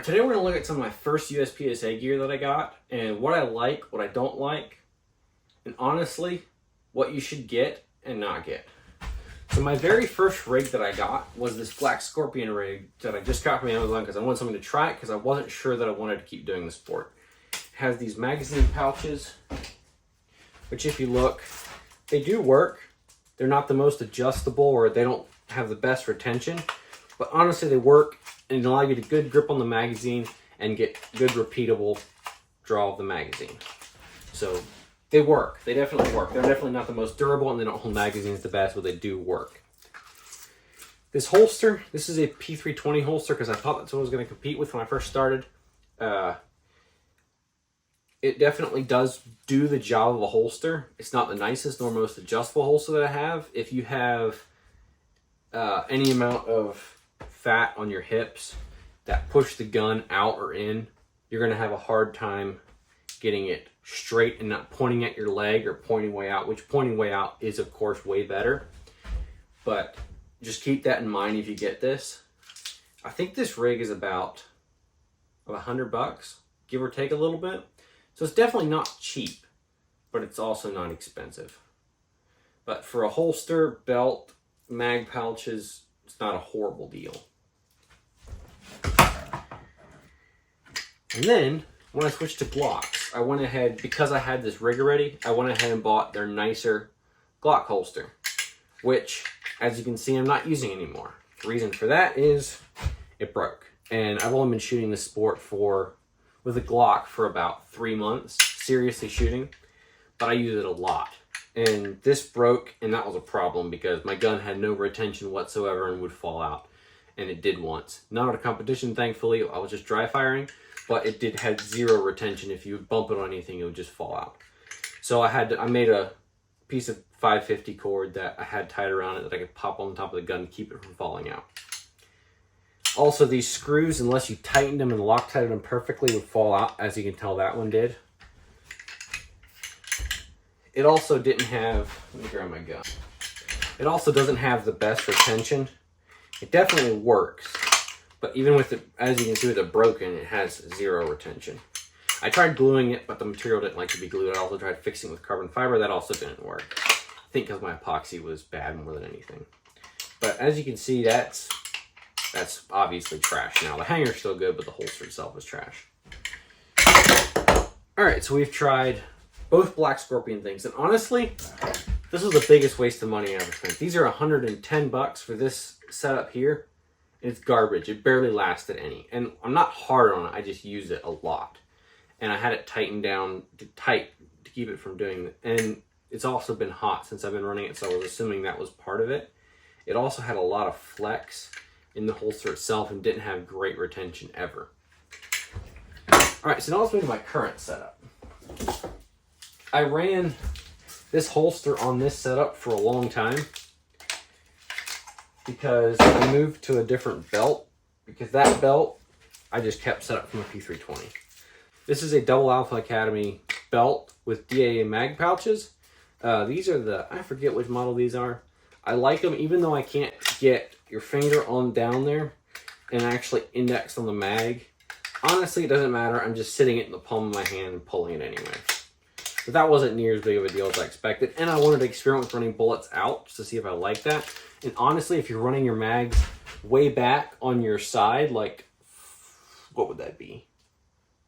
Alright, today we're going to look at some of my first USPSA gear that I got, and what I like, what I don't like, and honestly, what you should get and not get. So my very first rig that I got was this Black Scorpion rig that I just got from Amazon because I wanted something to try it because I wasn't sure that I wanted to keep doing the sport. It has these magazine pouches, which if you look, they do work. They're not the most adjustable, or they don't have the best retention, but honestly they work and allow you to good grip on the magazine and get good repeatable draw of the magazine. So they work. They definitely work. They're definitely not the most durable and they don't hold magazines the best, but they do work. This holster, this is a P320 holster because I thought that's what I was going to compete with when I first started. It definitely does do the job of a holster. It's not the nicest nor most adjustable holster that I have. If you have any amount of fat on your hips that push the gun out or in, you're going to have a hard time getting it straight and not pointing at your leg or pointing way out, which pointing way out is of course way better. But just keep that in mind if you get this. I think this rig is about $100, give or take a little bit. So it's definitely not cheap, but it's also not expensive. But for a holster, belt, mag pouches, it's not a horrible deal. And then when I switched to Glocks, I went ahead, because I had this rig already, I went ahead and bought their nicer Glock holster, which, as you can see, I'm not using anymore. The reason for that is it broke. And I've only been shooting this sport with a Glock for about 3 months, seriously shooting, but I use it a lot. And this broke, and that was a problem because my gun had no retention whatsoever and would fall out. And it did once. Not at a competition, thankfully. I was just dry firing, but it did have zero retention. If you would bump it on anything, it would just fall out. So I made a piece of 550 cord that I had tied around it that I could pop on the top of the gun to keep it from falling out. Also, these screws, unless you tightened them and Loctited them perfectly, would fall out, as you can tell that one did. It also didn't have, let me grab my gun. It also doesn't have the best retention. It definitely works, but even with it, as you can see with it broken, it has zero retention. I tried gluing it, but the material didn't like to be glued. I also tried fixing it with carbon fiber. That also didn't work. I think because my epoxy was bad more than anything. But as you can see, that's obviously trash now. The hanger's still good, but the holster itself is trash. All right, so we've tried both Black Scorpion things, and honestly, this was the biggest waste of money I ever spent. These are $110 for this setup here. It's garbage. It barely lasted any, and I'm not hard on it. I just use it a lot, and I had it tightened down tight to keep it from doing it. And it's also been hot since I've been running it, so I was assuming that was part of it. It also had a lot of flex in the holster itself and didn't have great retention ever. All right, so now let's move to my current setup. I ran this holster on this setup for a long time because I moved to a different belt, because that belt I just kept set up from a P320. This is a Double Alpha Academy belt with DAA mag pouches. These are I forget which model these are. I like them even though I can't get your finger on down there and actually index on the mag. Honestly, it doesn't matter. I'm just sitting it in the palm of my hand and pulling it anyway. But that wasn't near as big of a deal as I expected. And I wanted to experiment with running bullets out just to see if I like that. And honestly, if you're running your mags way back on your side, like, what would that be?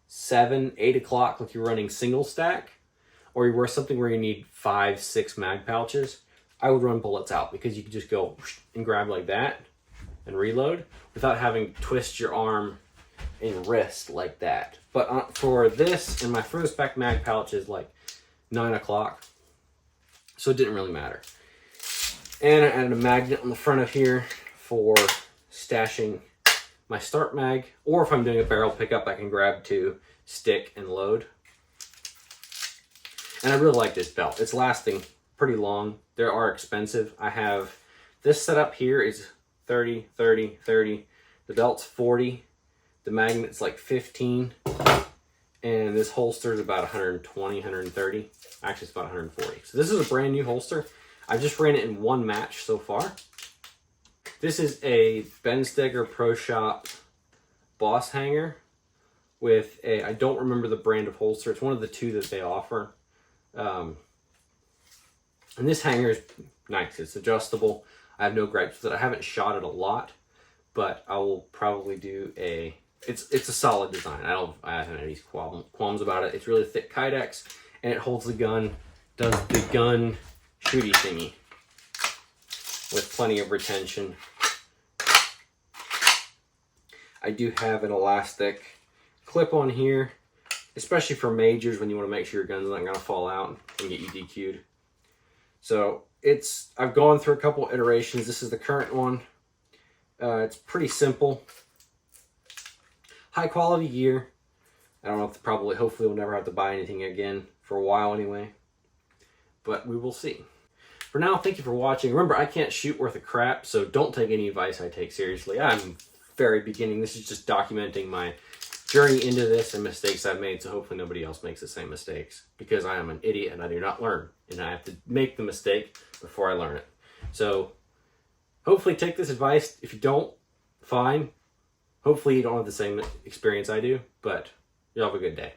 7, 8 o'clock, like you're running single stack, or you wear something where you need 5, 6 mag pouches, I would run bullets out because you could just go and grab like that and reload without having to twist your arm and wrist like that. But for this and my furthest back mag pouch is like 9 o'clock, so it didn't really matter. And I added a magnet on the front of here for stashing my start mag, or if I'm doing a barrel pickup, I can grab 2, stick, and load. And I really like this belt. It's lasting pretty long. They are expensive. I have this setup here is 30, 30, 30. The belt's 40. The magnet's like 15. And this holster is about 120, 130. Actually, it's about 140. So this is a brand new holster. I just ran it in one match so far. This is a Ben Steger Pro Shop Boss hanger. with a, I don't remember the brand of holster. It's one of the two that they offer. And this hanger is nice. It's adjustable. I have no gripes with it. I haven't shot it a lot, but I will probably do a, it's a solid design. I haven't any qualms about it. It's really thick Kydex, and it holds the gun, does the gun shooty thingy with plenty of retention. I do have an elastic clip on here, especially for majors when you want to make sure your gun's not going to fall out and get you DQ'd. So I've gone through a couple iterations. This is the current one. It's pretty simple. High quality gear. I don't know if hopefully we'll never have to buy anything again for a while anyway. But we will see. For now, thank you for watching. Remember, I can't shoot worth a crap, so don't take any advice I take seriously. I'm very beginning. This is just documenting my journey into this and mistakes I've made, so hopefully nobody else makes the same mistakes, because I am an idiot and I do not learn, and I have to make the mistake before I learn it. So hopefully take this advice. If you don't, fine. Hopefully you don't have the same experience I do, but you have a good day.